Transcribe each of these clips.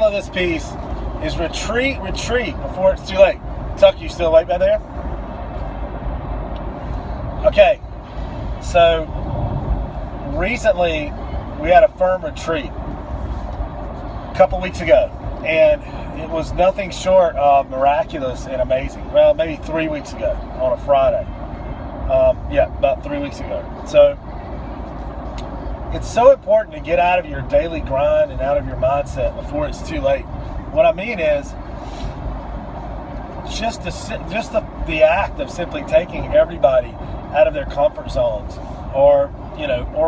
title of this piece is Retreat Before It's Too Late. Tuck, you still awake back there? Okay, so recently we had a firm retreat a couple weeks ago, and it was nothing short of miraculous and amazing. Well, maybe 3 weeks ago on a Friday. About 3 weeks ago. So it's so important to get out of your daily grind and out of your mindset before it's too late. What I mean is just the act of simply taking everybody out of their comfort zones, or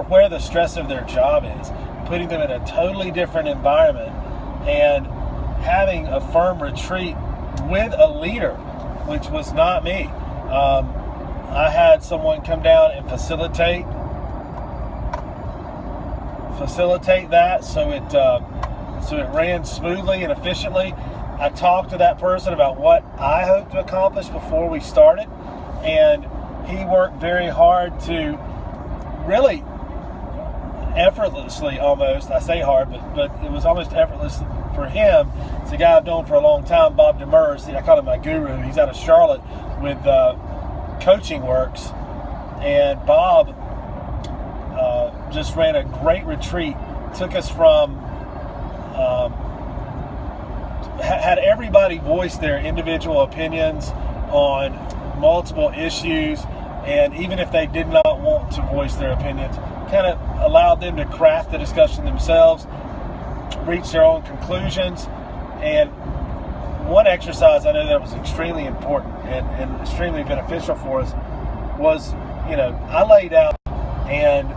where the stress of their job is, putting them in a totally different environment, and having a firm retreat with a leader, which was not me. I had someone come down and facilitate that, so it ran smoothly and efficiently. I talked to that person about what I hoped to accomplish before we started, and he worked very hard to really effortlessly, almost. I say hard, but it was almost effortless for him. It's a guy I've known for a long time, Bob Demers. I call him my guru. He's out of Charlotte with Coaching Works, and Bob just ran a great retreat. Took us from had everybody voice their individual opinions on multiple issues, and even if they did not want to voice their opinions, kind of allowed them to craft the discussion themselves, reach their own conclusions. And one exercise I know that was extremely important and extremely beneficial for us was, I laid out, and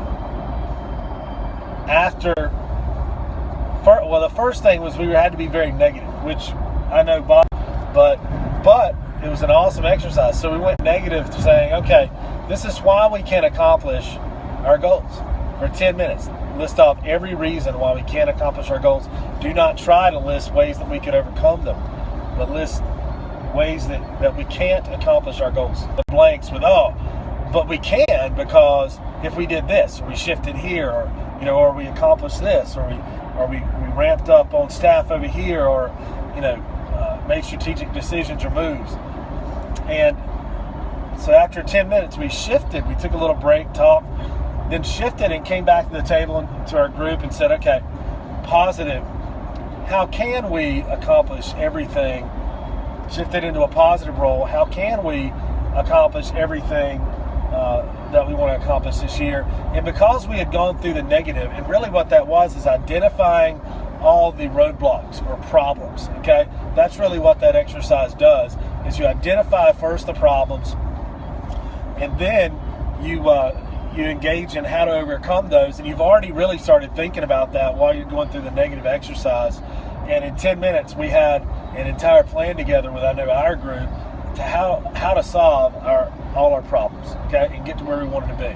the first thing was we had to be very negative, which I know Bob, but it was an awesome exercise. So we went negative to saying, okay, this is why we can't accomplish our goals for 10 minutes. List off every reason why we can't accomplish our goals. Do not try to list ways that we could overcome them, but list ways that we can't accomplish our goals. The blanks with, but we can, because if we did this, or we shifted here, or we accomplished this, or we ramped up on staff over here, or made strategic decisions or moves. And so after 10 minutes, we shifted. We took a little break, talked, then shifted and came back to the table and to our group and said, okay, positive. How can we accomplish everything? Shifted into a positive role. How can we accomplish everything that we want to accomplish this year? And because we had gone through the negative, and really what that was is identifying all the roadblocks or problems, okay? That's really what that exercise does, is you identify first the problems, and then you engage in how to overcome those. And you've already really started thinking about that while you're going through the negative exercise. And in 10 minutes, we had an entire plan together with our group to how to solve all our problems, okay, and get to where we wanted to be.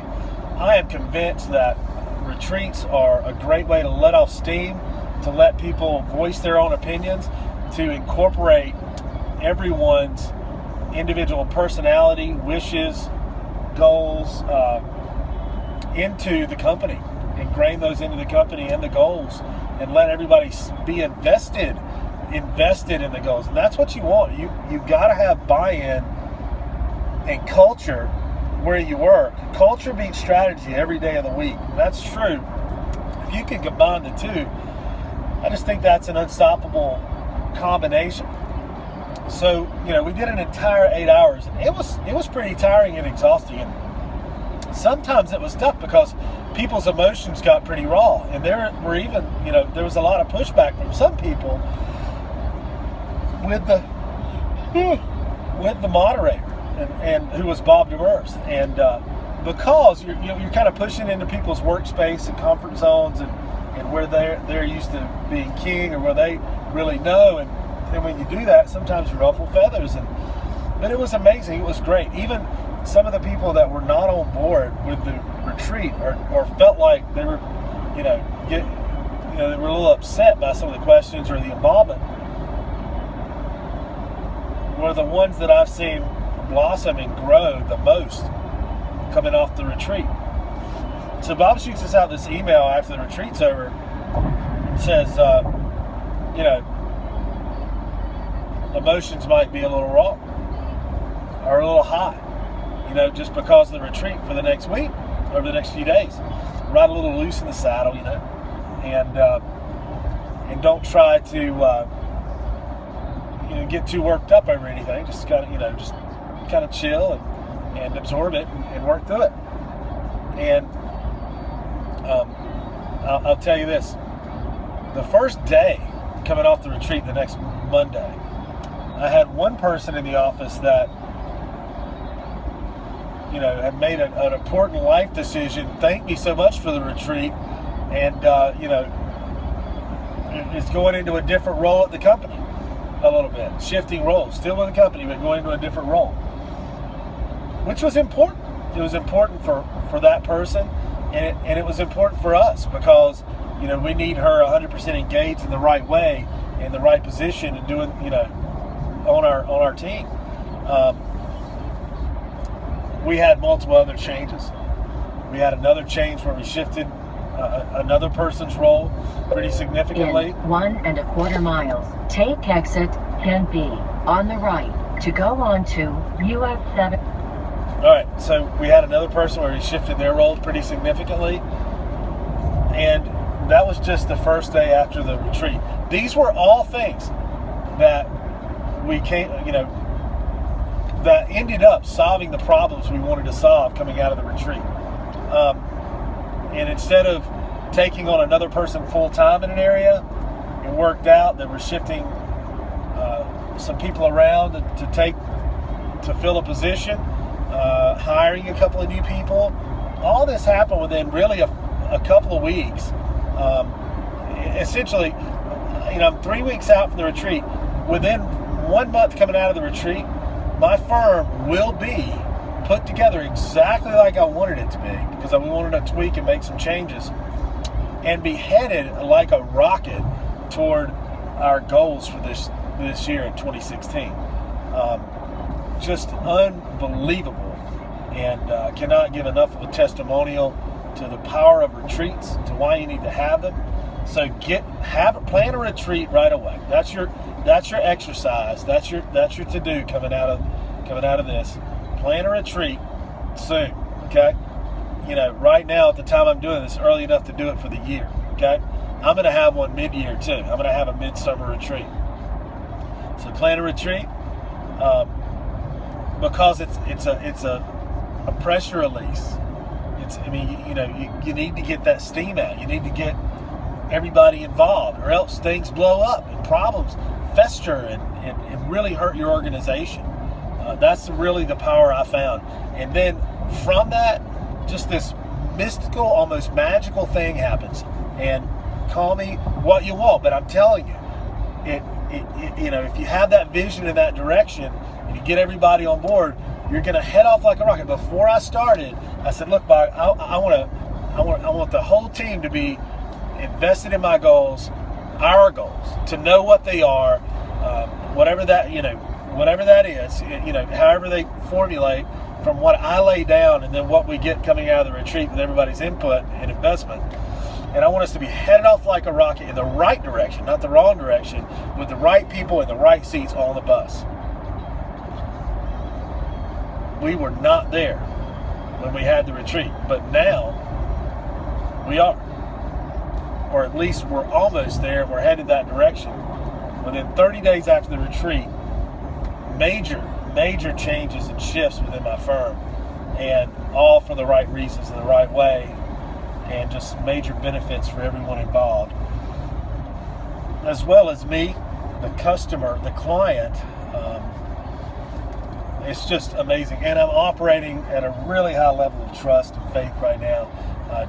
I am convinced that retreats are a great way to let off steam, to let people voice their own opinions, to incorporate everyone's individual personality, wishes, goals into the company, ingrain those into the company and the goals, and let everybody be invested in the goals. And that's what you want. You've got to have buy-in and culture where you work. Culture beats strategy every day of the week. That's true. If you can combine the two, I just think that's an unstoppable combination. So, we did an entire 8 hours, and it was pretty tiring and exhausting. And sometimes it was tough because people's emotions got pretty raw, and there was a lot of pushback from some people with the moderator, and who was Bob Demers, and because you're kind of pushing into people's workspace and comfort zones, and where they're used to being king, or where they really know, and when you do that, sometimes you ruffle feathers. But it was amazing. It was great. Even some of the people that were not on board with the retreat, or felt like they were, they were a little upset by some of the questions or the involvement, were the ones that I've seen blossom and grow the most coming off the retreat. So Bob shoots us out this email after the retreat's over. It says, emotions might be a little raw or a little high, just because of the retreat for the next week, over the next few days. Ride a little loose in the saddle, and don't try to get too worked up over anything. Just kind of chill and absorb it and work through it. And I'll tell you this: the first day coming off the retreat, the next Monday, I had one person in the office that had made an important life decision, thanked me so much for the retreat, and is going into a different role at the company a little bit, shifting roles, still with the company, but going into a different role, which was important. It was important for that person, and it was important for us because, we need her 100% engaged in the right way, in the right position, and doing, on our team. We had multiple other changes. We had another change where we shifted another person's role pretty significantly. In 1.25 miles, take exit 10B on the right to go on to US 7. All right, so we had another person where we shifted their role pretty significantly, and that was just the first day after the retreat. These were all things that we came, that ended up solving the problems we wanted to solve coming out of the retreat. And instead of taking on another person full-time in an area, it worked out that we're shifting some people around to fill a position, hiring a couple of new people. All this happened within really a couple of weeks. Essentially, I'm 3 weeks out from the retreat. Within 1 month coming out of the retreat, my firm will be put together exactly like I wanted it to be, because we wanted to tweak and make some changes and be headed like a rocket toward our goals for this year in 2016. Just unbelievable, and cannot give enough of a testimonial to the power of retreats, to why you need to have them. So plan a retreat right away. That's your exercise. That's your to do coming out of this. Plan a retreat soon. Okay. Right now at the time I'm doing this, early enough to do it for the year. Okay. I'm going to have one mid-year too. I'm going to have a midsummer retreat. So plan a retreat because it's a pressure release. You need to get that steam out. You need to get everybody involved, or else things blow up and problems fester and really hurt your organization. That's really the power I found. And then from that, just this mystical, almost magical thing happens. And call me what you want, but I'm telling you, if you have that vision in that direction and you get everybody on board, you're going to head off like a rocket. Before I started, I said, look, Bob, I want the whole team to be invested in my goals, our goals, to know what they are, whatever that is, however they formulate from what I lay down and then what we get coming out of the retreat with everybody's input and investment. And I want us to be headed off like a rocket in the right direction, not the wrong direction, with the right people in the right seats on the bus. We were not there when we had the retreat, but now we are. Or at least we're almost there. We're headed that direction. Within 30 days after the retreat, major changes and shifts within my firm, and all for the right reasons in the right way, and just major benefits for everyone involved, as well as me, the customer, the client. It's just amazing, and I'm operating at a really high level of trust and faith right now,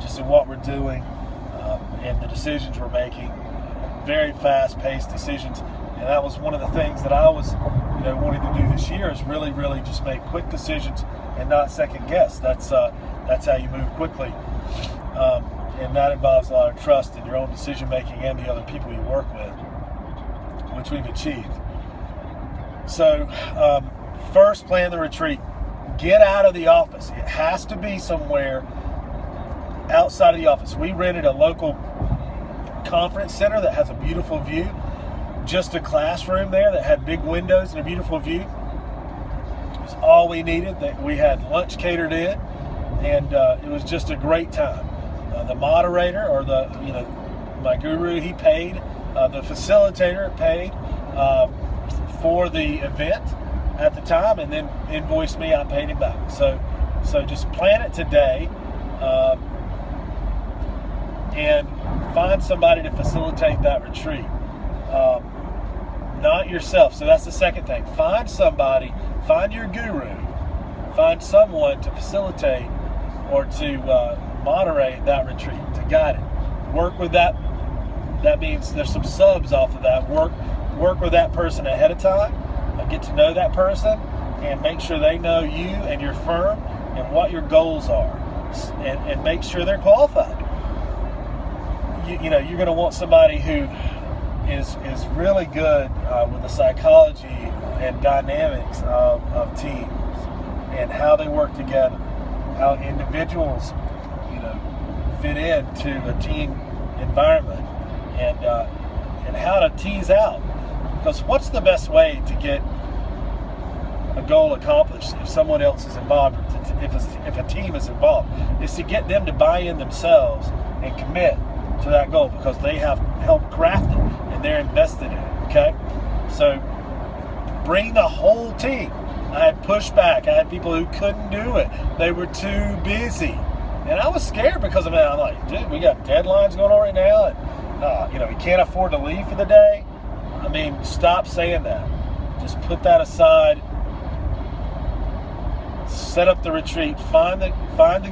just in what we're doing and the decisions we're making. Very fast-paced decisions, and that was one of the things that I was wanting to do this year, is really just make quick decisions and not second guess. That's how you move quickly, and that involves a lot of trust in your own decision making and the other people you work with, which we've achieved. So first, plan the retreat. Get out of the office. It has to be somewhere outside of the office. We rented a local conference center that has a beautiful view. just a classroom there that had big windows and a beautiful view. It was all we needed. That we had lunch catered in, and it was just a great time. The moderator, or my guru, he paid. The facilitator paid for the event at the time, and then invoiced me. I paid him back. So just plan it today, and find somebody to facilitate that retreat. Not yourself. So that's the second thing. Find somebody. Find your guru. Find someone to facilitate or to moderate that retreat, to guide it. Work with that. That means there's some subs off of that. Work with that person ahead of time. Get to know that person and make sure they know you and your firm and what your goals are, and make sure they're qualified. You're going to want somebody who is really good with the psychology and dynamics of teams and how they work together, how individuals fit into a team environment, and how to tease out. Because what's the best way to get a goal accomplished if someone else is involved, if a team is involved, is to get them to buy in themselves and commit to that goal, because they have helped craft it and they're invested in it. Okay, so bring the whole team. I had pushback. I had people who couldn't do it. They were too busy, and I was scared because of that. I'm like, dude, we got deadlines going on right now, and we can't afford to leave for the day. I mean, stop saying that. Just put that aside. Set up the retreat. Find the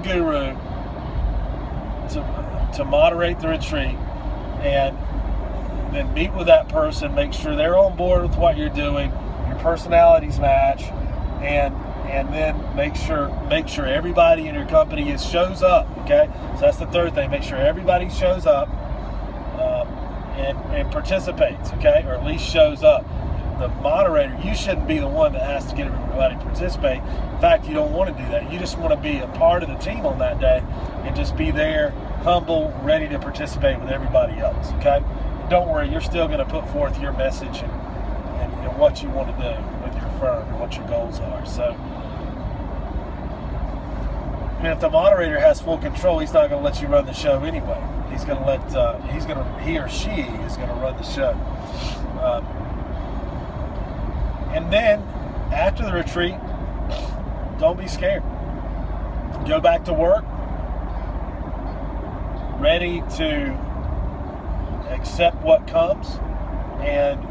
guru to moderate the retreat, and then meet with that person. Make sure they're on board with what you're doing. Your personalities match, and then make sure everybody in your company shows up. Okay, so that's the third thing. Make sure everybody shows up and participates. Okay, or at least shows up. The moderator, you shouldn't be the one that has to get everybody to participate. In fact, you don't want to do that. You just want to be a part of the team on that day and just be there, humble, ready to participate with everybody else. Okay, don't worry, you're still going to put forth your message and what you want to do with your firm and what your goals are. So, if the moderator has full control, he's not going to let you run the show anyway. He's going to he or she is going to run the show. And then, after the retreat, don't be scared. Go back to work, ready to accept what comes, and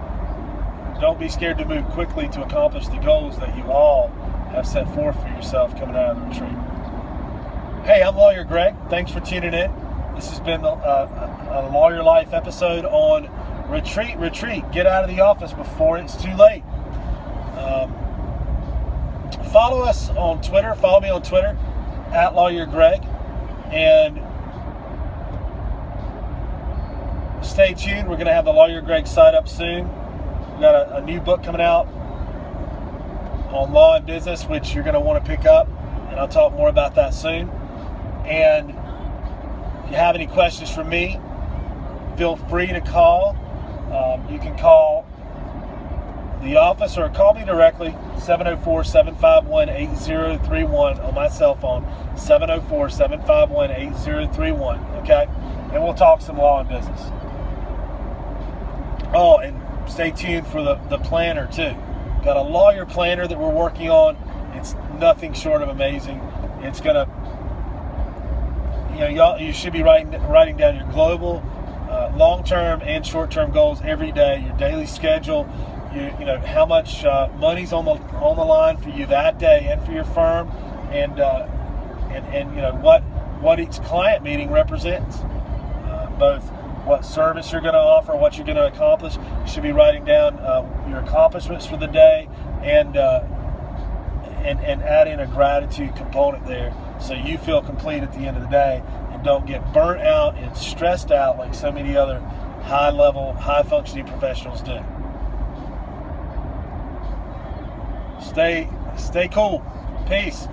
don't be scared to move quickly to accomplish the goals that you all have set forth for yourself coming out of the retreat. Hey, I'm Lawyer Greg. Thanks for tuning in. This has been a Lawyer Life episode on Retreat. Get out of the office before it's too late. Follow us on Twitter. Follow me on Twitter at LawyerGreg, and stay tuned. We're going to have the LawyerGreg site up soon. We've got a new book coming out on law and business, which you're going to want to pick up, and I'll talk more about that soon. And if you have any questions for me, feel free to call. You can call the office or call me directly, 704-751-8031 on my cell phone, 704-751-8031, okay? And we'll talk some law and business. Oh, and stay tuned for the planner too. Got a lawyer planner that we're working on. It's nothing short of amazing. It's gonna, you should be writing down your global, long-term and short-term goals every day, your daily schedule, how much money's on the line for you that day and for your firm, and what each client meeting represents, both what service you're going to offer, what you're going to accomplish. You should be writing down your accomplishments for the day, and add in a gratitude component there, so you feel complete at the end of the day and don't get burnt out and stressed out like so many other high-level, high-functioning professionals do. Stay cool. Peace.